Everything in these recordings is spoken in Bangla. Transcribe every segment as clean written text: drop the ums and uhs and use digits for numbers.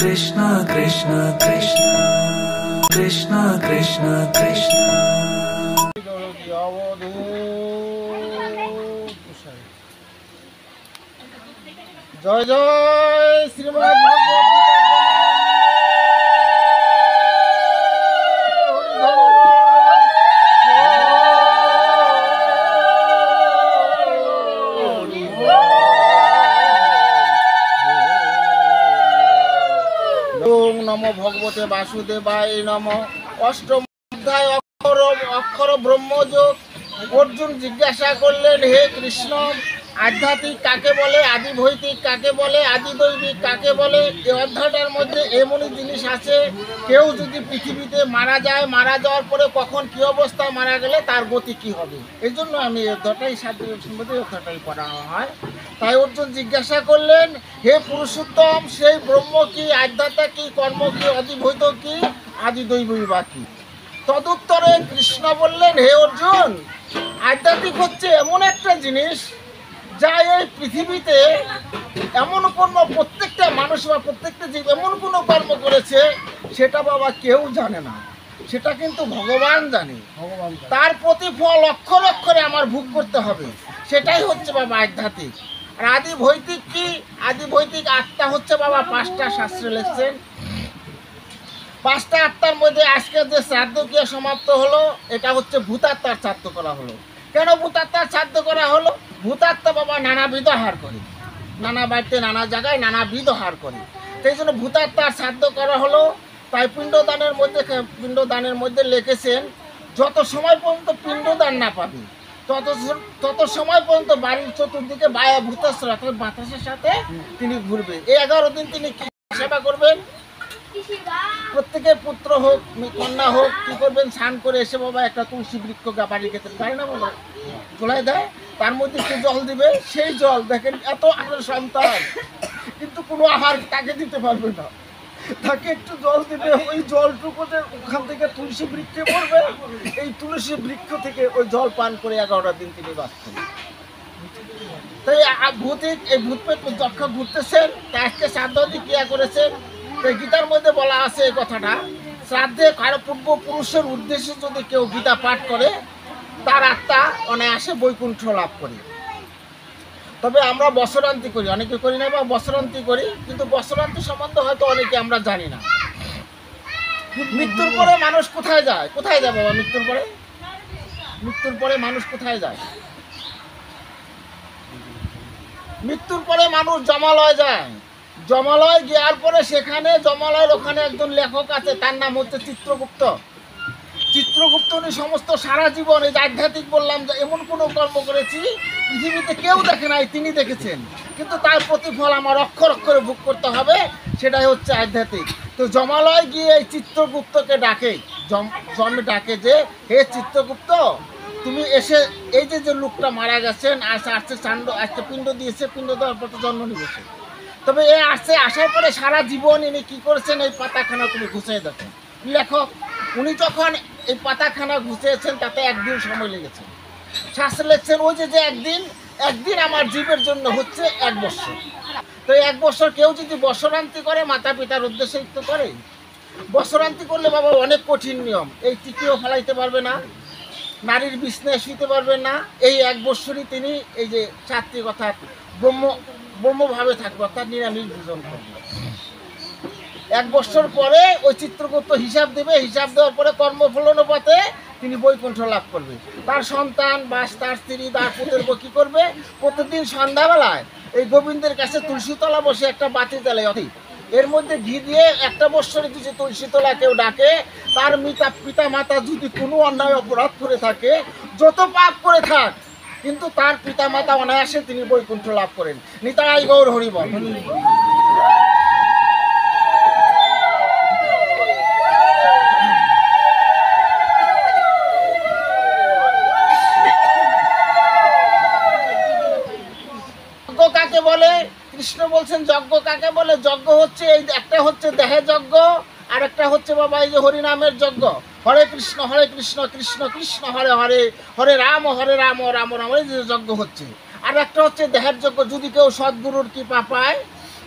Krishna Krishna Krishna Krishna Krishna Krishna জয় জয় শ্রীমদ ভগবদ নমো ভগবতে বাসুদেবায় নমঃ। অষ্টম অধ্যায় অক্ষর ব্রহ্মযোগ। অর্জুন জিজ্ঞাসা করলেন, হে কৃষ্ণ, আধ্যাত্মিক কাকে বলে, আদি ভৌতিক কাকে বলে, আদি দৈবিক কাকে বলে? এই অধ্যায়টার মধ্যে এমনই জিনিস আছে, কেউ যদি পৃথিবীতে মারা যায়, মারা যাওয়ার পরে কখন কী অবস্থায় মারা গেলে তার গতি কী হবে, এই জন্য আমি এই অধ্যায়টাই সম্বন্ধে অধ্যায়টাই পড়ানো হয়। তাই অর্জুন জিজ্ঞাসা করলেন, হে পুরুষোত্তম, সেই ব্রহ্ম কি, আধ্যাত্মিক কি, কর্ম কি, অধিভৌত কি, আদি দৈবিক বা কি? তদুত্তরে কৃষ্ণ বললেন, হে অর্জুন, আধ্যাত্মিক হচ্ছে এমন একটা জিনিস যা এই পৃথিবীতে এমন কোনো প্রত্যেকটা মানুষ বা প্রত্যেকটা জীব এমন কোনো কর্ম করেছে সেটা বাবা কেউ জানে না, সেটা কিন্তু ভগবান জানে। তার প্রতিফল অক্ষরে অক্ষরে আমার ভোগ করতে হবে, সেটাই হচ্ছে বাবা আধ্যাত্মিক। আর আদি ভৌতিক কি? আদি ভৌতিক আত্মা হচ্ছে বাবা পাঁচটা শাস্ত্রে লিখছেন। পাঁচটা আত্মার মধ্যে আজকে যে শ্রাদ্ধ ক্রিয়া সমাপ্ত হলো, এটা হচ্ছে ভূতাত্মার শ্রাদ্ধ করা হলো। কেন ভূতাত্মার শ্রাদ্ধ করা হলো? ভূতাত্মা বাবা নানাবিধ আহার করে, নানা বাড়িতে নানা জায়গায় নানাবিধ আহার করে, সেই জন্য ভূতাত্মার শ্রাদ্ধ করা হলো। তাই পিণ্ডদানের মধ্যে লিখেছেন, যত সময় পর্যন্ত পিণ্ডদান না পাবে তত সময় পর্যন্ত বাড়ির চতুর্দিকে বায়া ভূতাশ্র অর্থাৎ বাতাসের সাথে তিনি ঘুরবে। এই 11 দিন তিনি কি সেবা করবেন? প্রত্যেকের পুত্র হোক কন্যা হোক কি করবেন, স্নান করে এসে বাবা একটা তুলসী বৃক্ষ বাড়ি খেতে পারে না বলো, গোলায় দেয়, তার মধ্যে একটু জল দিবে। সেই জল দেখেন এত আহার সন্তান, কিন্তু কোনো আহার তাকে দিতে পারবে না, তাকে একটু জল দিবে, ওই জলটুকুতে ওখান থেকে তুলসী বৃক্ষে পড়বে, এই তুলসী বৃক্ষ থেকে ওই জল পান করে 11টা দিন তিনি বাঁচতেন। তাই ভূতিক এই ভূতপ্রেত যক্ষ ঘুরতেছেন, আজকে শ্রাদ্ধি ক্রিয়া করেছেন। গীতার মধ্যে বলা আছে এই কথাটা, শ্রাদ্ধে কারো পূর্বপুরুষের উদ্দেশ্যে যদি কেউ গীতা পাঠ করে তার আত্মা অনায়াসে বৈকুণ্ঠ লাভ করে। তবে আমরা বৎসরান্তি করি, অনেকে করি না বা বৎসরান্তি করি, কিন্তু বৎসরান্তি সম্বন্ধে হয়তো অনেকে আমরা জানি না। মৃত্যুর পরে মানুষ কোথায় যায়? কোথায় যায় বাবা মৃত্যুর পরে? মৃত্যুর পরে মানুষ কোথায় যায়? মৃত্যুর পরে মানুষ জমালয় যায়। জমালয় যাওয়ার পরে সেখানে জমালয়ের ওখানে একজন লেখক আছে, তার নাম হচ্ছে চিত্রগুপ্ত। চিত্রগুপ্ত উনি সমস্ত সারা জীবন এই আধ্যাত্মিক বললাম যে এমন কোনো কর্ম করেছি পৃথিবীতে কেউ দেখে নাই, তিনি দেখেছেন, কিন্তু তার প্রতিফল আমার অক্ষর অক্ষরে ভোগ করতে হবে, সেটাই হচ্ছে আধ্যাত্মিক। তো জমালয় গিয়ে এই চিত্রগুপ্তকে ডাকে, জন্মে ডাকে যে, হে চিত্রগুপ্ত, তুমি এসে এই যে লোকটা মারা গেছেন আসছে পিণ্ড দিয়েছে, পিণ্ড দেওয়ার পর জন্ম নিয়েছে, তবে এ আসার পরে সারা জীবন ইনি কী করেছেন এই পাতাখানা তুমি ঘুষিয়ে দেখো। লেখক উনি যখন এই পাতাখানা ঘুষিয়েছেন তাতে 1 দিন সময় লেগেছে। শাস্ত্রে লিখছেন ওই যে একদিন আমার জীবের জন্য হচ্ছে 1 বছর। তো 1 বছর কেউ যদি বৎসরান্তি করে, মাতা পিতার উদ্দেশ্যে তো করে, বৎসরান্তি করলে বাবা অনেক কঠিন নিয়ম, এই টিকিও ফেলাইতে পারবে না, নারীর বিছনায় শুইতে পারবে না। এই 1 বছরই তিনি এই যে চাত্রিক অর্থাৎ ব্রহ্মভাবে থাকবে, অর্থাৎ নিরামিষ ভোজন করবে। 1 বছর পরে ওই চিত্রগুপ্ত হিসাব দেবে, হিসাব দেওয়ার পরে কর্মফলনুপাতে তিনি বৈকুণ্ঠ লাভ করবে। তার সন্তান বা তার স্ত্রী তার পুত্রের কি করবে, প্রতিদিন সন্ধ্যাবেলায় এই গোবিন্দের কাছে তুলসীতলা বসে একটা বাতি জ্বালে, এর মধ্যে ঘি দিয়ে 1 বছরে যদি তুলসীতলা কেউ ডাকে, তার পিতা মাতা যদি কোনো অন্যায় অপরাধ করে থাকে, যত পাপ করে থাক, কিন্তু তার পিতা মাতা অনায়াসে তিনি বৈকুণ্ঠ লাভ করেন। নিতাই গৌর হরি বল। যজ্ঞ কাকে বলে? কৃষ্ণ বলছেন যজ্ঞ কাকে বলে? যজ্ঞ হচ্ছে এই একটা হচ্ছে দেহের যজ্ঞ, আর একটা হচ্ছে বাবা এই যে হরিনামের যজ্ঞ। হরে কৃষ্ণ কৃষ্ণ কৃষ্ণ হরে হরে, হরে রাম রাম রাম, এই যে যজ্ঞ হচ্ছে। আর একটা হচ্ছে দেহের যজ্ঞ, যদি কেউ সদ্গুরুর কৃপা পায়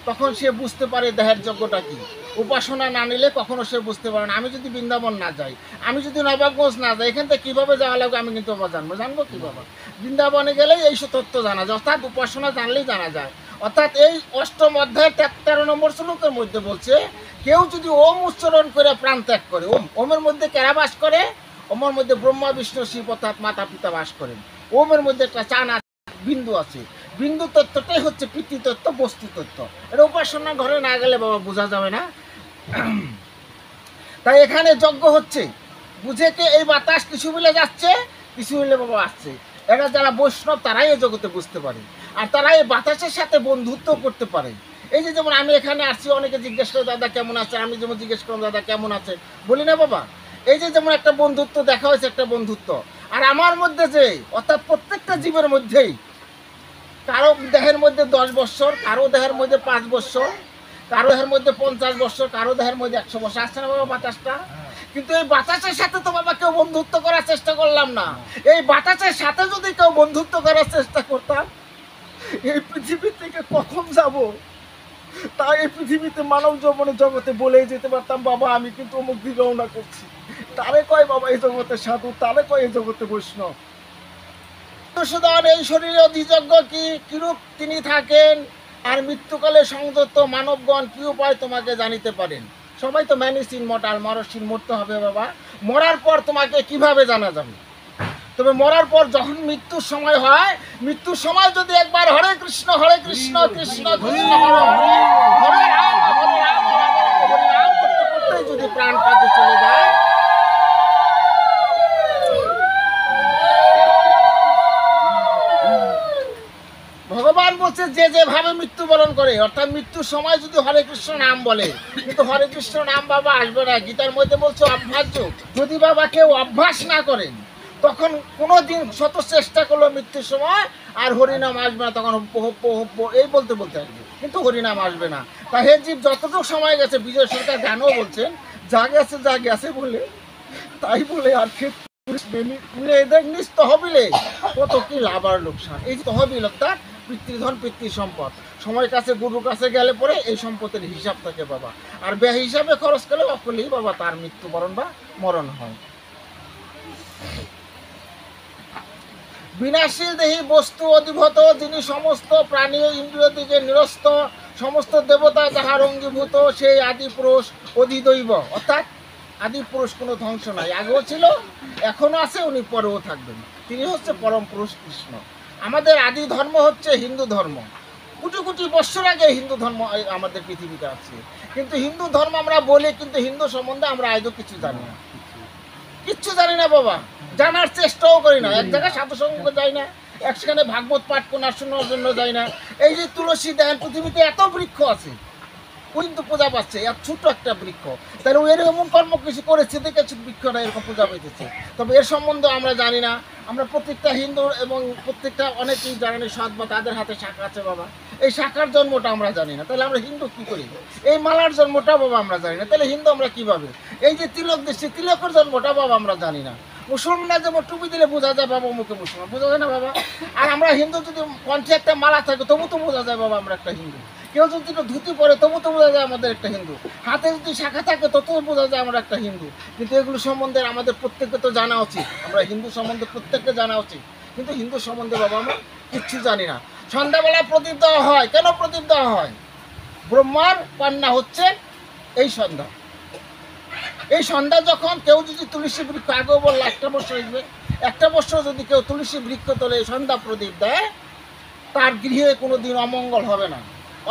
তখন সে বুঝতে পারে দেহের যজ্ঞটা কি। উপাসনা না নিলে কখনো সে বুঝতে পারে না। আমি যদি বৃন্দাবন না যাই, আমি যদি নবাবগঞ্জ না যাই, এখান থেকে কীভাবে যাওয়া লাগবে আমি কিন্তু আবার জানবো কীভাবে? বৃন্দাবনে গেলেই এই তথ্য জানা যায়, অর্থাৎ উপাসনা জানলেই জানা যায়। অর্থাৎ এই অষ্টম অধ্যায় 13 নম্বর শ্লোকের মধ্যে বলছে, কেউ যদি ওম উচ্চারণ করে প্রাণ ত্যাগ করে, ওমের মধ্যে কারা বাস করে? ওমের মধ্যে ব্রহ্মা বিষ্ণু শিব অর্থাৎ মাতা পিতা বাস করেন। ওমের মধ্যে একটা চান আছে, বিন্দু আছে। বিন্দু তত্ত্বটাই হচ্ছে পৃথিবী তত্ত্ব, বস্তু তত্ত্ব। এটা উপাসনা ঘরে না গেলে বাবা বোঝা যাবে না। তাই এখানে যজ্ঞ হচ্ছে, বুঝেকে এই বাতাস কিছু মিলে যাচ্ছে, কিছু মিলে বাবা আসছে। এরা যারা বৈষ্ণব তারাই এই জগতে বুঝতে পারে, আর তারা এই বাতাসের সাথে বন্ধুত্ব করতে পারে। এই যে যেমন আমি এখানে আসছি, অনেকে জিজ্ঞেস করে দাদা কেমন আছে, আমি যেমন জিজ্ঞেস করলাম দাদা কেমন আছে, বলি না বাবা? এই যে যেমন একটা বন্ধুত্ব দেখা হয়েছে, একটা বন্ধুত্ব। আর আমার মধ্যে যে, অর্থাৎ প্রত্যেকটা জীবের মধ্যেই, কারো দেহের মধ্যে 10 বছর, কারো দেহের মধ্যে 5 বছর, কারো দেহের মধ্যে 50 বছর, কারো দেহের মধ্যে 100 বছর, আসছে না বাবা বাতাসটা? কিন্তু এই বাতাসের সাথে তো বাবা কেউ বন্ধুত্ব করার চেষ্টা করলাম না। এই বাতাসের সাথে যদি কেউ বন্ধুত্ব করার চেষ্টা করতাম, এই পৃথিবী থেকে কখন যাব? তাই এই পৃথিবীতে মানব জীবনে জগতে বলেই যেতে পারতাম, বাবা আমি কিন্তু অমুক দিকে রওনা করছি। তারে কয় বাবা এই জগতে সাধু, তারে কয় এই জগতে বৈষ্ণব। সুতরাং এই শরীরে অধিযজ্ঞ কি কিরূপ তিনি থাকেন, আর মৃত্যুকালে সংযত মানবগণ কি উপায় তোমাকে জানিতে পারেন। সবাই তো ম্যানিসিন মটাল, মরসিন, মরতে হবে বাবা। মরার পর তোমাকে কিভাবে জানা যাবে? তবে মরার পর যখন মৃত্যুর সময় হয়, মৃত্যুর সময় যদি একবার হরে কৃষ্ণ কৃষ্ণ কৃষ্ণ হরে হরে, হরে রাম হরে রাম হরে রাম করতে করতে যদি প্রাণ পাতে চলে যায়, ভগবান বলছে যে যেভাবে মৃত্যুবরণ করে, অর্থাৎ মৃত্যুর সময় যদি হরে কৃষ্ণ নাম বলে, কিন্তু হরে কৃষ্ণ নাম বাবা আসবে না। গীতার মধ্যে বলছে অভ্যাস্য। যদি বাবা কেউ অভ্যাস না করেন, তখন কোনো দিন শত চেষ্টা করলো মৃত্যুর সময় আর হরিনাম আসবে না, তখন এই বলতে বলতে আসবে, কিন্তু হরিনাম আসবে না। তা হে জীব, যতটুকু সময় গেছে, বিজয় সরকার গানও বলছেন, যা গেছে বলে তাই বলে আর তহবিলে কত কি লাভ আর লোকসান। এই তহবিল অর্থাৎ পিতৃধন, পিতৃ সম্পদ, সময় কাছে গুরুর কাছে গেলে পরে এই সম্পদের হিসাব থাকে বাবা। আর ব্যয় হিসাবে খরচ করলে অকলেই বাবা তার মৃত্যুবরণ বা মরণ হয়। বিনাশী দেহী বস্তু অধিভূত, যিনি সমস্ত প্রাণী ইন্দ্রিয় দিকে নিরস্ত, সমস্ত দেবতা যাহার অঙ্গীভূত, সেই আদি পুরুষ অধিদৈব। অর্থাৎ আদি পুরুষ কোনো ধ্বংস নাই, আগেও ছিল, এখনো আছে, উনি পরেও থাকবেন। তিনি হচ্ছে পরম পুরুষ কৃষ্ণ। আমাদের আদি ধর্ম হচ্ছে হিন্দু ধর্ম। কোটি কোটি বছর আগে হিন্দু ধর্ম আমাদের পৃথিবীতে আছে, কিন্তু হিন্দু ধর্ম আমরা বলি, কিন্তু হিন্দু সম্বন্ধে আমরা আজও কিছু জানি না, কিচ্ছু জানি না বাবা, জানার চেষ্টাও করি না। এক জায়গায় সাধু সঙ্গ যাই না, একখানে ভাগবত পাঠ শোনার জন্য যাই না। এই যে তুলসী দেন, পৃথিবীতে এত বৃক্ষ আছে, কিন্তু পূজা পাচ্ছে, এত ছোট্ট একটা বৃক্ষ, তাহলে ও এরকম কর্ম কিছু করেছে দেখে বৃক্ষটা এরকম পূজা পেতেছে। তবে এর সম্বন্ধে আমরা জানি না। আমরা প্রত্যেকটা হিন্দু এবং প্রত্যেকটা অনেকেই জানি সৎ বা তাদের হাতে শাখা আছে বাবা, এই শাখার জন্মটা আমরা জানি না, তাহলে আমরা হিন্দু কি করি? এই মালার জন্মটা বাবা আমরা জানি না, তাহলে হিন্দু আমরা কিভাবে? এই যে তিলক দিচ্ছি, তিলকের জন্মটা বাবা আমরা জানি না। মুসলমানরা যেমন টুপি দিলে বোঝা যায় বাবা মুখে মুসলমান, বোঝা যায় না বাবা। আর আমরা হিন্দু যদি কণ্ঠে একটা মালা থাকে, তবু তো বোঝা যায় বাবা আমরা একটা হিন্দু। কেউ যদি ধুতি পরে, তবু তো বোঝা যায় আমাদের একটা হিন্দু। হাতে যদি শাখা থাকে, ততও বোঝা যায় আমরা একটা হিন্দু। কিন্তু এগুলো সম্বন্ধে আমাদের প্রত্যেককে তো জানা উচিত, আমরা হিন্দু সম্বন্ধে প্রত্যেককে জানা উচিত, কিন্তু হিন্দু সম্বন্ধে বাবা আমরা কিচ্ছু জানি না। সন্ধ্যাবেলা প্রদীপ দেওয়া হয়, কেন প্রদীপ দেওয়া হয়? ব্রহ্মার কন্যা হচ্ছে এই সন্ধ্যা। এই সন্ধ্যা যখন কেউ যদি তুলসী বৃক্ষ, আগেও বললো একটা বছর আসবে, একটা বছর যদি কেউ তুলসী বৃক্ষ তোলে সন্ধ্যা প্রদীপ দেয়, তার গৃহে কোনো দিন অমঙ্গল হবে না,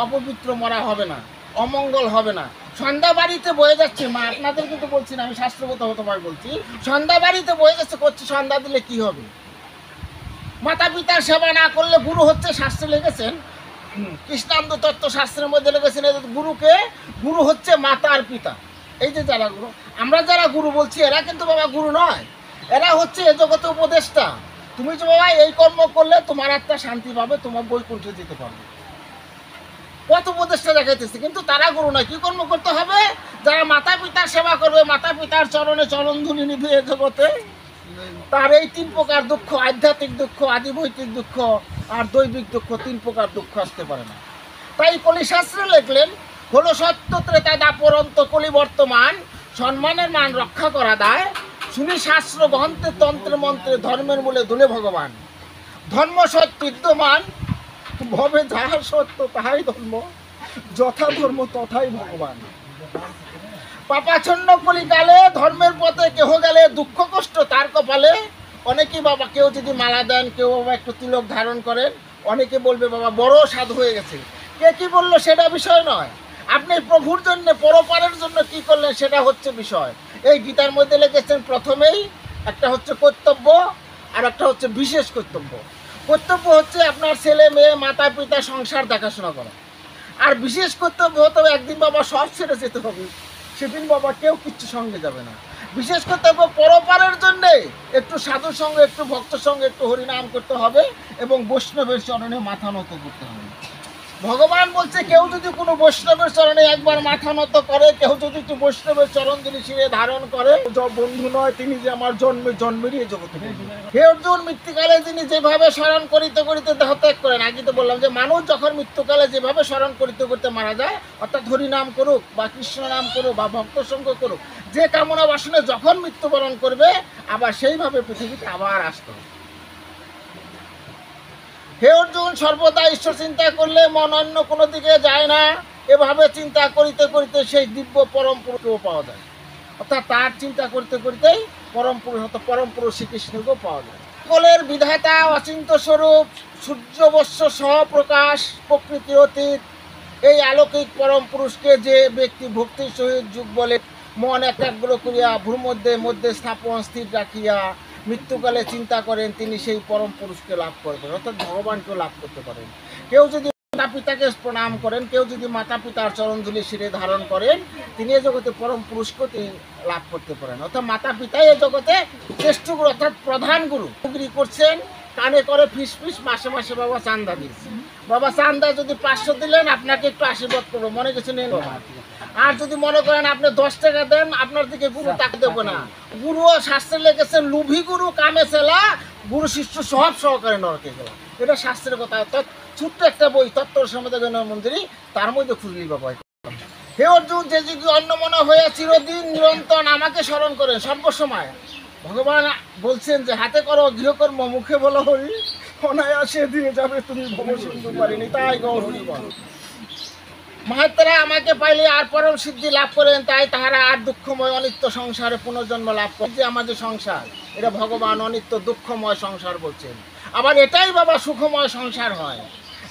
অপবিত্র মরা হবে না, অমঙ্গল হবে না। সন্ধ্যা বাড়িতে বয়ে যাচ্ছে, মা আপনাদের কিন্তু বলছি না, আমি শাস্ত্রগত তোমায় বলছি, সন্ধ্যা বাড়িতে বয়ে যাচ্ছে, করছে, সন্ধ্যা দিলে কি হবে? মাতা পিতার সেবা না করলে গুরু হচ্ছে, শাস্ত্রে লিখেছেন, কৃষ্ণান্ত তত্ত্ব শাস্ত্রের মধ্যে লিখেছেন, গুরুকে, গুরু হচ্ছে মাতা আর পিতা। এই যে যারা গুরু, আমরা যারা গুরু বলছি, এরা কিন্তু বাবা গুরু নয়, এরা হচ্ছে এ জগতে উপদেষ্টা। তুমি যে বাবা এই কর্ম করলে তোমার আত্মা শান্তি পাবে, তোমার বৈকুণ্ঠে যেতে পারবে, কত উপদেষ্টা দেখাইতেছে, কিন্তু তারা গুরু নয়। কি কর্ম করতে হবে? যারা মাতা পিতার সেবা করবে, মাতা পিতার চরণে চরণধুলি নিবে এ জগতে, তার এই 3 প্রকার দুঃখ, আধ্যাত্মিক দুঃখ, আদিভৌতিক দুঃখ আর দৈবিক দুঃখ, 3 প্রকার দুঃখ আসতে পারে না। তাই কলি শাস্ত্রে লিখলেন, হলো সত্য ত্রেতা দাপর অন্ত কলি বর্তমান, সম্মানের মান রক্ষা করা দায়, শুনি শাস্ত্র গ্রন্থে তন্ত্রে মন্ত্রে ধর্মের মূলে দুলে ভগবান। ধর্ম সত্য বিদ্যমান, ভবে যাহা সত্য তাহাই ধর্ম, যথা ধর্ম তথাই ভগবান। পাপাচ্ছন্ন কলিকালে ধর্মের পথে কেহ গেলে দুঃখ কষ্ট তার কপালে। অনেকেই বাবা কেউ যদি মালা দেন, কেউ বাবা একটু তিলক ধারণ করেন, অনেকে বলবে বাবা বড় সাধু হয়ে গেছে। কে কি বললো সেটা বিষয় নয়, আপনি প্রভুর জন্য পরপারের জন্য কি করলেন সেটা হচ্ছে বিষয়। এই গীতার মধ্যে লিখেছেন প্রথমেই একটা হচ্ছে কর্তব্য আর একটা হচ্ছে বিশেষ কর্তব্য। কর্তব্য হচ্ছে আপনার ছেলে মেয়ে মাতা পিতা সংসার দেখাশোনা করা, আর বিশেষ কর্তব্য হতে হবে একদিন বাবা সব ছেড়ে যেতে হবে, সেদিন বাবা কেউ কিচ্ছু সঙ্গে যাবে না। বিশেষ কর্তব্য পরপারের জন্যে একটু সাধুর সঙ্গে একটু ভক্তের সঙ্গে একটু হরিনাম করতে হবে এবং বৈষ্ণবের চরণে মাথা নত করতে হবে। ভগবান বলছে কেউ যদি কোনো বৈষ্ণবের চরণে একবার মাথা নত করে, কেউ যদি একটু বৈষ্ণবের চরণ যদি শিরে ধারণ করে, বন্ধু নয় তিনি যে আমার জন্মেরই জগতে। হে অর্জুন, মৃত্যুকালে তিনি যেভাবে স্মরণ করিতে করিতে দেহ ত্যাগ করেন, আগে তো বললাম যে মানুষ যখন মৃত্যুকালে যেভাবে স্মরণ করিতে করতে মারা যায়, অর্থাৎ হরি নাম করুক বা কৃষ্ণ নাম করুক বা ভক্ত সঙ্গ করুক, যে কামনা বাসনে যখন মৃত্যুবরণ করবে আবার সেইভাবে পৃথিবীতে আবার আসতে হবে। হে অর্জুন, সর্বদা ঈশ্বর চিন্তা করলে মন অন্য কোনো দিকে যায় না, এভাবে চিন্তা করিতে করিতে সেই দিব্য পরম পুরুষকেও পাওয়া যায়। অর্থাৎ তার চিন্তা করতে করতেই পরম পুরুষ পরম পুরুষ শ্রীকৃষ্ণকেও পাওয়া যায়। সকলের বিধাতা অচিন্ত স্বরূপ, সূর্য বৎস সহপ্রকাশ, প্রকৃতি অতীত, এই আলৌকিক পরম পুরুষকে যে ব্যক্তি ভক্তির সহিত যুগ বলে মন একাগ্র করিয়া ভূমধ্যে মধ্যে স্থাপন স্থির রাখিয়া মৃত্যুকালে চিন্তা করেন, তিনি সেই পরম পুরুষকে লাভ করবেন, অর্থাৎ ভগবানকেও লাভ করতে পারেন। কেউ যদি মাতা পিতাকে প্রণাম করেন, কেউ যদি মাতা পিতার চরণধুলি শিরে ধারণ করেন, তিনি এ জগতে পরম পুরুষকেও তিনি লাভ করতে পারেন। অর্থাৎ মাতা পিতাই এ জগতে শ্রেষ্ঠ গুরু, অর্থাৎ প্রধান গুরু। চাকরি করছেন, কানে করে ফিস ফিস, মাসে মাসে বাবা চান্দা দিয়েছে। বাবা চান্দা যদি 500 দিলেন, আপনাকে একটু আশীর্বাদ করবো, মনে কিছু নেই। আর যদি মনে করেন আপনি 10 টাকা দেন, আপনার দিকে গুরু তাকে দেবো না। গুরুও শাস্ত্রে লেগেছেন লুভি গুরু কামে চেলা, গুরু শিষ্য সব সহকারে নরকে গেল, এটা শাস্ত্রের কথা। ছোট্ট একটা বই তত্ত্ব সমেত মন্দিরী, তার মধ্যে খুঁজলি বাবা। হে অর্জুন, যে যুগে অন্নমনা হয়ে চিরদিন নিরন্তর আমাকে স্মরণ করেন সর্বসময়। ভগবান বলছেন যে হাতে করো গৃহকর্ম, মুখে বলো হরি, অনায়াসে দিয়ে যাবে তুমি ভবসিন্ধু পারিনি, তাই গৌর হরি বল। মহাত্মারা আমাকে পাইলে আর পরম সিদ্ধি লাভ করেন, তাই তাহারা আর দুঃখময় অনিত্য সংসারে পুনর্জন্ম লাভ করে। যে আমাদের সংসার, এটা ভগবান অনিত্য দুঃখময় সংসার বলছেন। আবার এটাই বাবা সুখময় সংসার হয়,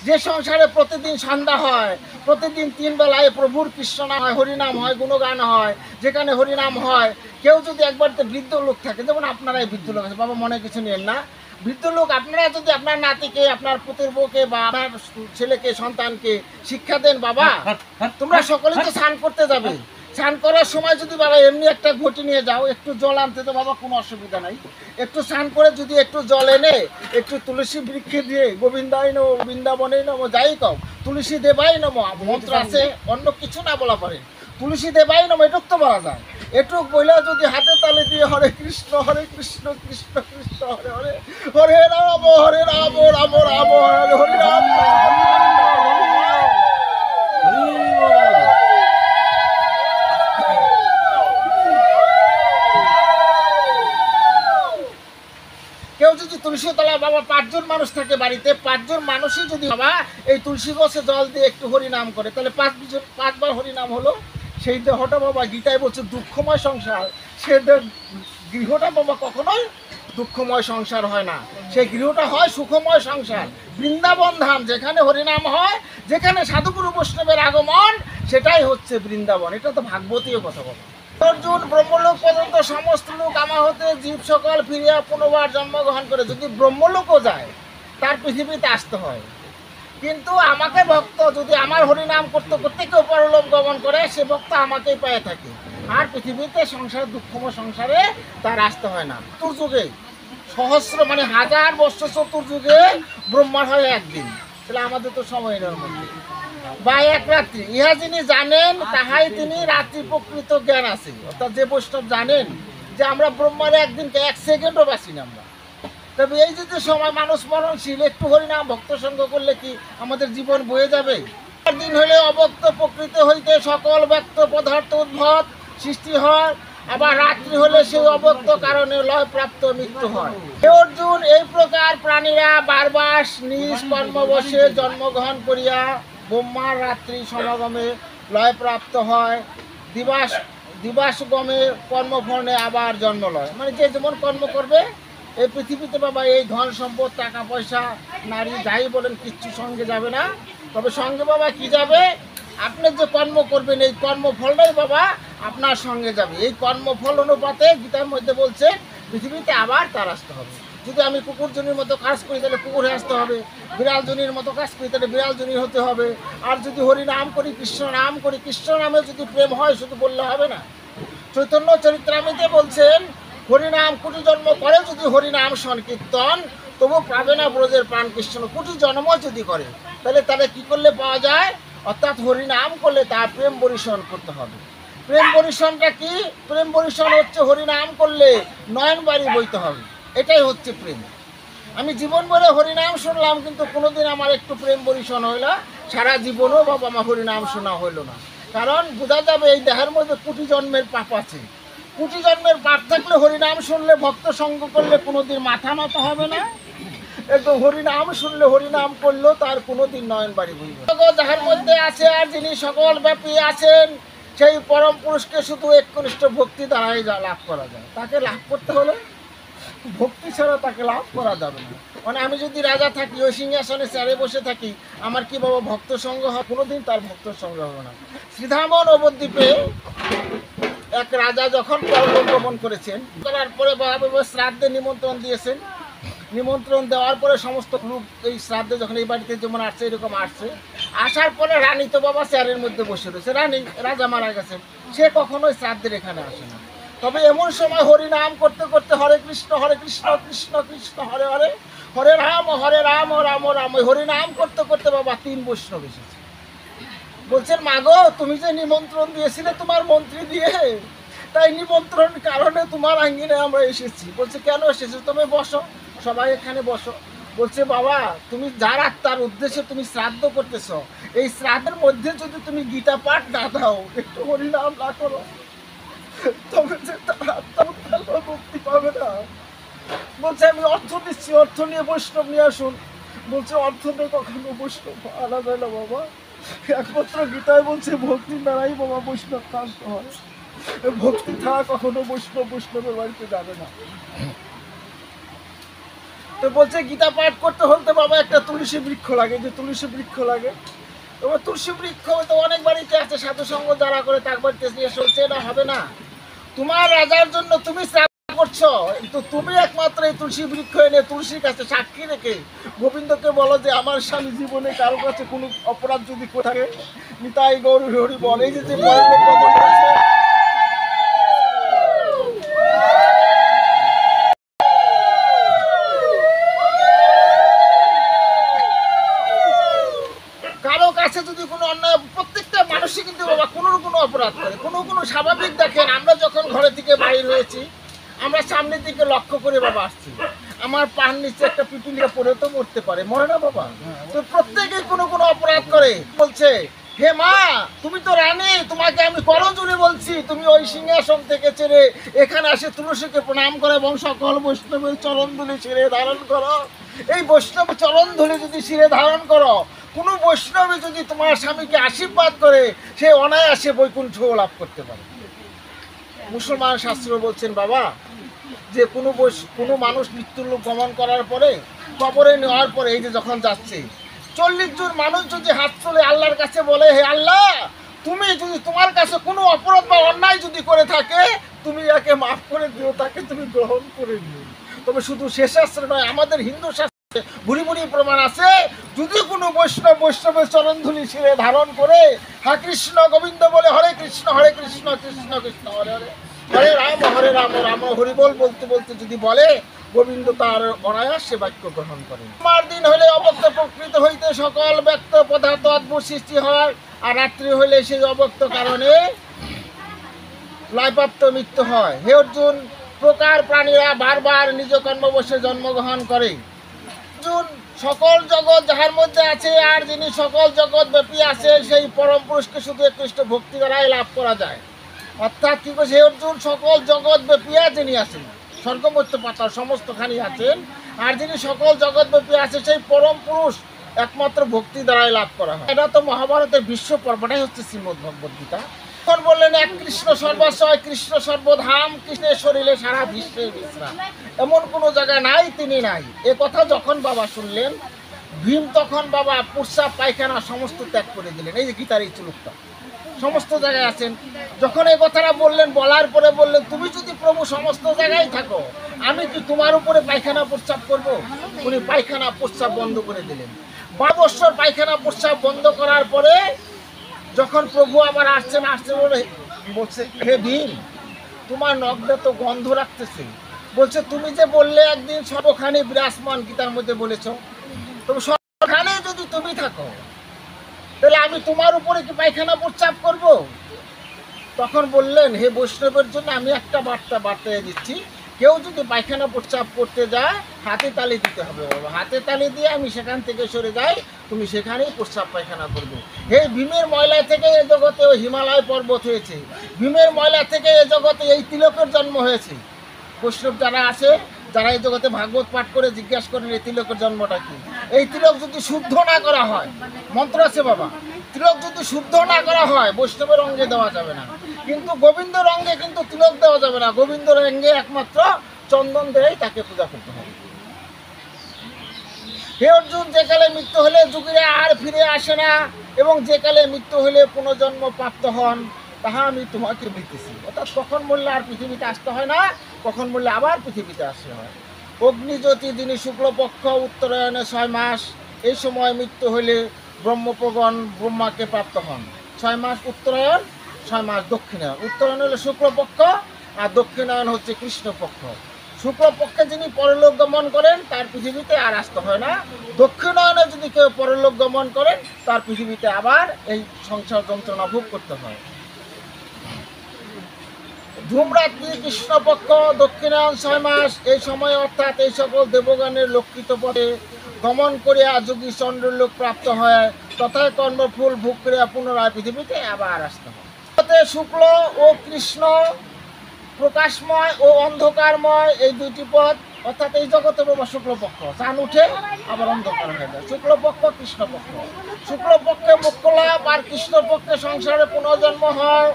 যে সংসারে প্রতিদিন সন্ধ্যা হয়, প্রতিদিন 3 বেলায় প্রভুর কৃষ্ণ নাম হয়, হরিনাম হয়, গুণগান হয়। যেখানে হরিনাম হয়, কেউ যদি একবার বৃদ্ধ লোক থাকে, যেমন আপনারাই বৃদ্ধ লোক আছে বাবা, মনে কিছু নেন না। বৃদ্ধ লোক আপনারা যদি আপনার নাতিকে, আপনার পুত্রের বউকে বা আপনার ছেলেকে, সন্তানকে শিক্ষা দেন, বাবা তোমরা সকলে তো স্নান করতে যাবে, স্নান করার সময় যদি বাবা এমনি একটা ঘটি নিয়ে যাও, একটু জল আনতে তো বাবা কোনো অসুবিধা নাই। একটু স্নান করে যদি একটু জল এনে একটু তুলসী বৃক্ষে দিয়ে গোবিন্দাই নম, বৃন্দাবনে নম, যাই কও, তুলসী দেবাই নম মন্ত্র আছে, অন্য কিছু না বলা পারে, তুলসী দেবাই নম এটুক তো বলা যায়। এটুক বইলা যদি হাতে তালে দিয়ে হরে কৃষ্ণ কৃষ্ণ কৃষ্ণ হরে হরে, হরে রাম রাম রাম হরে হরে রাম। কেউ যদি তুলসী তলা বাবা 5 জন মানুষ থাকে বাড়িতে, 5 জন মানুষই যদি বাবা এই তুলসী গাছে জল দিয়ে একটু হরিনাম করে, তাহলে 5 বার হরিনাম হলো। সেই দেহটা বাবা গীতায় বলছে দুঃখময় সংসার, সে গৃহটা বাবা কখনোই দুঃখময় সংসার হয় না, সেই গৃহটা হয় সুখময় সংসার। বৃন্দাবন ধাম, যেখানে হরিনাম হয়, যেখানে সাধুগুরু বৈষ্ণবের আগমন, সেটাই হচ্ছে বৃন্দাবন। এটা তো ভাগবতীয় কথা বাবা। অর্জুন, ব্রহ্মলোক পর্যন্ত সমস্ত লোক আমার হতে জীব সকল ফিরিয়া পুনর্বার জন্মগ্রহণ করে। যদি ব্রহ্মলোকও যায়, তার পৃথিবীতে আসতে হয়। কিন্তু আমাকে ভক্ত যদি আমার হরিনাম করতে করতে কেউ পরলোক গমন করে, সে ভক্ত আমাকেই পেয়ে থাকে, আর পৃথিবীতে সংসার দুঃখময় সংসারে তার আসতে হয় না। চতুর্যুগে সহস্র মানে 1000 বৎসর চতুর্যুগে ব্রহ্মার হয় একদিন, তাহলে আমাদের তো সময় নেওয়ার মধ্যে বা এক রাত্রি। ইহা যিনি জানেন তাহাই তিনি রাত্রি প্রকৃত জ্ঞান আছে। অর্থাৎ যে বৈষ্ণব জানেন যে আমরা ব্রহ্মারে একদিনকে 1 সেকেন্ডও বাঁচি না আমরা, তবে এই যে সময় মানুষ মরণশীল, একটু হরিনাম ভক্ত সঙ্গ করলে কি আমাদের জীবন বয়ে যাবে? দিন হলে অব্যক্ত প্রকৃতি হইতে সকল ব্যক্ত পদার্থ উদ্ভব সৃষ্টি হয়, আবার রাত্রি হলে সেই অব্যক্ত কারণে লয় প্রাপ্ত মৃত্যু হয়। হে অর্জুন, এই প্রকার প্রাণীরা বারবার নিজ কর্মবশে জন্মগ্রহণ করিয়া ব্রহ্মার রাত্রি সমাগমে লয় প্রাপ্ত হয়, দিবাসগমে কর্মফলে আবার জন্ম লয়। মানে যে যেমন কর্ম করবে এই পৃথিবীতে বাবা, এই ধন সম্পদ টাকা পয়সা নারী যাই বলেন কিচ্ছু সঙ্গে যাবে না। তবে সঙ্গে বাবা কি যাবে? আপনি যে কর্ম করবেন এই কর্মফলটাই বাবা আপনার সঙ্গে যাবে। এই কর্মফল অনুপাতে গীতার মধ্যে বলছে পৃথিবীতে আবার তার আসতে হবে। যদি আমি কুকুর জনির মতো কাজ করি তাহলে কুকুরে আসতে হবে, বিড়াল জনির মতো কাজ করি তাহলে বিড়াল জনির হতে হবে। আর যদি হরি নাম করি, কৃষ্ণ নাম করি, কৃষ্ণ নামে যদি প্রেম হয় শুধু বললে হবে না। চৈতন্য চরিত্রামৃতে বলছেন হরিনাম কোটি জন্ম করে যদি হরিনাম সংকীর্তন, তবু পাবে না ব্রজের প্রাণ কৃষ্ণ। কোটি জন্ম যদি করে তাহলে কি করলে পাওয়া যায়? অর্থাৎ হরিনাম করলে তার প্রেম বরিশন করতে হবে। প্রেম বরিশনটা কি? প্রেম বরিশন হচ্ছে হরিনাম করলে নয়ন বাড়ি বইতে হবে, এটাই হচ্ছে প্রেম। আমি জীবন ভরে হরিনাম শুনলাম কিন্তু কোনোদিন আমার একটু প্রেম বরিশন হইল, সারা জীবনও বাবা আমার হরিনাম শোনা হইল না। কারণ বোঝা যাবে এই দেহের মধ্যে কোটি জন্মের পাপ আছে। কোটি জন্মের পাপ থাকলে হরিনাম শুনলে, ভক্ত সঙ্গ করলে কোনোদিন মাথা নত হবে না। একটু হরিনাম শুনলে, হরিনাম করলেও তার কোনোদিন নয়ন বাড়ি বইবে। যাহার মধ্যে আছে আর যিনি সকল ব্যাপী আছেন, সেই পরম পুরুষকে শুধু একনিষ্ঠ ভক্তি দ্বারাই লাভ করা যায়। তাকে লাভ করতে হলে ভক্তি ছাড়া তাকে লাভ করা যাবে না। মানে আমি যদি রাজা থাকি, ওই সিংহাসনে চেয়ারে বসে থাকি, আমার কি বাবা ভক্ত সঙ্গ হয়? কোনোদিন তার ভক্ত সঙ্গ হবে না। শ্রীধাম নবদ্বীপে এক রাজা যখন পরলোক গমন করেছেন, করার পরে বাবা শ্রাদ্ধে নিমন্ত্রণ দিয়েছেন। নিমন্ত্রণ দেওয়ার পরে সমস্ত লোক এই শ্রাদ্ধে যখন এই বাড়িতে যেমন আসছে এরকম আসছে, আসার পরে রানী তো বাবা চেয়ারের মধ্যে বসে রয়েছে। রানী, রাজা মারা গেছেন, সে কখনোই শ্রাদ্ধের এখানে আসে না। তবে এমন সময় হরিনাম করতে করতে হরে কৃষ্ণ কৃষ্ণ কৃষ্ণ হরে হরে, হরে রাম রাম রাম, হরিনাম করতে করতে বাবা 3 বৈষ্ণব এসেছে। বলছেন মাগো, তুমি যে নিমন্ত্রণ দিয়েছিলে তোমার মন্ত্রী দিয়ে, তাই নিমন্ত্রণ কারণে তোমার আঙ্গিনে আমরা এসেছি। বলছে কেন এসেছো? তুমি বসো, সবাই এখানে বসো। বলছে বাবা, তুমি যার আত্মার উদ্দেশ্যে তুমি শ্রাদ্ধ করতেছ, এই শ্রাদ্ধের মধ্যে যদি তুমি গীতা পাঠ না দাও, একটু হরিনাম না করো, তবে যে তার আত্মা মুক্তি পাবে না। বলছে আমি অর্থ দিচ্ছি, অর্থ নিয়ে বৈষ্ণব নিয়ে আসুন। বলছে অর্থ নিয়ে কখনো বৈষ্ণব আনা যায় না বাবা, একমাত্র গীতায় বলছে ভক্তি দ্বারাই বাবা বৈষ্ণব কান্ত হয়। ভক্তি ছাড়া কখনো বৈষ্ণবের বাড়িতে যাবে না। তো বলছে গীতা পাঠ করতে হলতে বাবা একটা তুলসী বৃক্ষ লাগে, যে তুলসী বৃক্ষ লাগে। এবার তুলসী বৃক্ষ তো অনেক বাড়িতে আছে, সাধু সঙ্গ যারা করে তার বাড়িতে নিয়ে চলছে, এটা হবে না। তোমার রাজার জন্য তুমি করছো, কিন্তু তুমি একমাত্র এই তুলসী বৃক্ষ এনে তুলসীর কাছে সাক্ষী রেখে গোবিন্দকে বলো যে আমার স্বামী জীবনে কারো কাছে কোনো অপরাধ যদি করে থাকে, নিতাই গৌর হরি বল। এই যে কারো কাছে যদি কোনো অন্যায়, প্রত্যেকটা মানুষই কিন্তু বাবা কোনো অপরাধ করে, কোনো স্বাভাবিক। দেখেন আমরা যখন ঘরে থেকে বাইরে হয়েছি, আমরা সামনের দিকে লক্ষ্য করে বাবা আসছি, আমার পান নিচে একটা পিপিলিকা পড়ে তো মরতে পারে, মরে না বাবা? তো প্রত্যেকেই কোনো অপরাধ করে। বলছে হে মা, তুমি তো রানী, তোমাকে আমি করজোড়ে বলছি তুমি ওই সিংহাসন থেকে ছেড়ে এখানে আসে তুলসীকে প্রণাম করে এবং সকল বৈষ্ণবের চরণ ধুলি শিরে ধারণ করো। এই বৈষ্ণব চরণ ধুলি যদি শিরে ধারণ করো, কোনো বৈষ্ণবী যদি তোমার স্বামীকে আশীর্বাদ করে, সে অনায়াসে বৈকুণ্ঠ লাভ করতে পারে। মুসলমান শাস্ত্র বলছেন বাবা যে কোনো মানুষ মৃত্যুর লোক গমন করার পরে, কবরে নেওয়ার পরে, এই যে যখন যাচ্ছে 40 জন মানুষ যদি হাত তুলে আল্লাহর কাছে বলে হে আল্লাহ, তুমি যদি তোমার কাছে কোনো অপরাধ বা অন্যায় যদি করে থাকে, তুমি একে মাফ করে দিও, তাকে তুমি গ্রহণ করে নিও। তবে শুধু সে শাস্ত্রে নয়, আমাদের হিন্দু শাস্ত্রে ভুরি প্রমাণ আছে, যদি কোনো বৈষ্ণবের চরণধুলি শিরে ধারণ করে হরে কৃষ্ণ গোবিন্দ বলে হরে কৃষ্ণ কৃষ্ণ কৃষ্ণ হরে হরে, হরে রাম রাম হরি বলতে বলতে যদি বলে, গোবিন্দ তার অনায়াসে বাক্য গ্রহণ করেন। আমার দিন হলে অব্যক্ত প্রকৃতি হইতে সকল ব্যক্ত পদার্থ অদ্ভুত সৃষ্টি হয়, আর রাত্রি হইলে সেই অব্যক্ত কারণে লয়প্রাপ্ত মৃত্যু হয়। হে অর্জুন, প্রকার প্রাণীরা বারবার নিজ কর্মবশে জন্মগ্রহণ করে। অর্জুন, সকল জগৎ যাহার মধ্যে আছে, আর যিনি সকল জগৎ ব্যাপী আছে, সেই পরম পুরুষকে শুধু একনিষ্ঠ ভক্তি দ্বারাই লাভ করা যায়। অর্থাৎ কি বলছে, হে অর্জুন, সকল জগৎ ব্যাপিয়া যিনি আছেন, স্বর্গমর্ত্য পাতাল সমস্তখানি আছেন, আর যিনি সকল জগৎ ব্যাপী আছে সেই পরম পুরুষ একমাত্র ভক্তি দ্বারাই লাভ করা হয়। এটা তো মহাভারতের বিশ্ব পর্বটাই হচ্ছে শ্রীমদ্ ভগবদ গীতা। এখন বললেন, এক কৃষ্ণ সর্বাশ্রয়, কৃষ্ণ সর্বধাম, কৃষ্ণের শরীরে সারা বিশ্বের বিশ্রাম। এমন কোনো জায়গা নাই তিনি নাই। এ কথা যখন বাবা শুনলেন, ভীম তখন বাবা প্রস্রাব পায়খানা সমস্ত ত্যাগ করে দিলেন। এই যে গীতার এই চুলুকটা সমস্ত জায়গায় আছেন। যখন এই কথাটা বললেন, বলার পরে বললেন, তুমি যদি প্রভু সমস্ত জায়গায় থাকো, আমি কি তোমার উপরে পায়খানা প্রস্রাব করব? উনি পায়খানা প্রস্রাব বন্ধ করে দিলেন। 12 বছর পায়খানা প্রস্রাব বন্ধ করার পরে যখন প্রভু আবার আসছেন বলে বলছে, হে ভীম, তোমার নখটা তো গন্ধ রাখতেছে। বলছে, তুমি যে বললে একদিন সর্বখানে বিরাজমান, গীতার মধ্যে বলেছ, তবে সর্বখানে যদি তুমি থাকো, তাহলে আমি তোমার উপরে কি পায়খানা প্রস্রাব করব? তখন বললেন, হে বৈষ্ণবের জন্য আমি একটা বার্তা দিচ্ছি, কেউ যদি পায়খানা প্রস্রাব করতে যায়, হাতে তালি দিতে হবে বাবা। হাতে তালি দিয়ে আমি সেখান থেকে সরে যাই, তুমি সেখানেই প্রস্রাব পায়খানা করবে। হে ভীমের ময়লা থেকে এ জগতে ওই হিমালয় পর্বত হয়েছে, ভীমের ময়লা থেকে এ জগতে এই তিলকের জন্ম হয়েছে। বৈষ্ণব যারা আছে, যারা এই জগতে ভাগবত পাঠ করে জিজ্ঞাসা করেন এই তিলকের জন্মটা কি, এই তিলক যদি শুদ্ধ না করা হয়, মন্ত্র আছে বাবা, তিলক যদি শুদ্ধ না করা হয় বৈষ্ণবের অঙ্গে দেওয়া যাবে না। কিন্তু গোবিন্দর অঙ্গে কিন্তু তিলক দেওয়া যাবে না। গোবিন্দর অঙ্গে একমাত্র চন্দন দিয়েই তাকে পূজা করতে হবে। হে অর্জুন, যে কালে মৃত্যু হলে যুগীরা আর ফিরে আসে না, এবং যে কালে মৃত্যু হলে পুনর্জন্ম প্রাপ্ত হন, তাহা আমি তোমাকে বলতেছি। অর্থাৎ কখন মরলে আর পৃথিবীতে আসতে হয় না, কখন মরলে আবার পৃথিবীতে আসতে হয়। অগ্নিজ্যোতি যিনি শুক্লপক্ষ, উত্তরায়ণে 6 মাস, এই সময় মৃত্যু হলে ব্রহ্মপ্রগণ ব্রহ্মাকে প্রাপ্ত হন। 6 মাস উত্তরায়ণ, 6 মাস দক্ষিণায়ন। উত্তরায়ণ হলে শুক্লপক্ষ, আর দক্ষিণায়ন হচ্ছে কৃষ্ণপক্ষ। শুক্লপক্ষে যিনি পরলোক গমন করেন, তার পৃথিবীতে আর আসতে হয় না। দক্ষিণায়নে যদি কেউ পরলোক গমন করেন, তার পৃথিবীতে আবার এই সংসার যন্ত্রণা ভোগ করতে হয়। ধূমরাত্রি কৃষ্ণপক্ষ, দক্ষিণায়ন 6 মাস, এই সময় অর্থাৎ এই সকল দেবগণের লক্ষিত পথে গমন করিয়া যোগী চন্দ্রলোক প্রাপ্ত হয়, তথায় কর্মফুল ভোগ করিয়া পুনরায় পৃথিবীতে আবার আসতে হয়। শুক্ল ও কৃষ্ণ, প্রকাশময় ও অন্ধকারময়, এই দুইটি পথ, অর্থাৎ এই জগতে বাবা শুক্লপক্ষ, চান উঠে আবার অন্ধকার হয়ে যায়। শুক্লপক্ষ, কৃষ্ণপক্ষ। শুক্লপক্ষে মুখ্য লাভ, আর কৃষ্ণপক্ষে সংসারে পুনর্জন্ম হয়।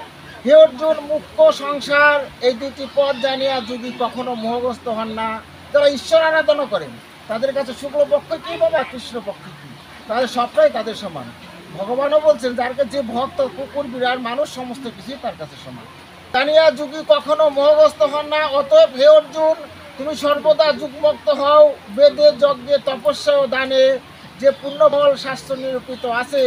হে অর্জুন, মুখ্য সংসার, এই দুটি পথ জানিয়া যদি কখনো মোহগ্রস্ত হন না, যারা ঈশ্বর আরাধনা করেন, তাদের কাছে শুক্লপক্ষ কি বাবা, কৃষ্ণপক্ষ কি, তাদের সবটাই তাদের সমান। ভগবানও বলছেন, যার কাছে যে ভক্ত, কুকুর, বিড়াল, মানুষ সমস্ত কিছুই তার কাছে সমান। জানিয়া যুগী কখনো মোহগ্রস্ত হন না। অতএব হে অর্জুন, তুমি সর্বদা যুগমুক্ত হও। বেদে, যজ্ঞে, তপস্যা ও দানে যে পুণ্যফল শাস্ত্র নিরূপিত আছে,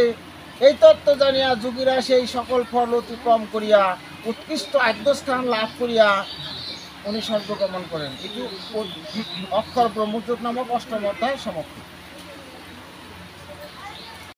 এই তত্ত্ব জানিয়া যুগীরা সেই সকল ফল অতিক্রম করিয়া উৎকৃষ্ট আদ্যস্থান লাভ করিয়া উনি স্বর্গ গমন করেন। এটি অক্ষর ব্রহ্মযোগ নামক 8ম অধ্যায় সমাপ্তি।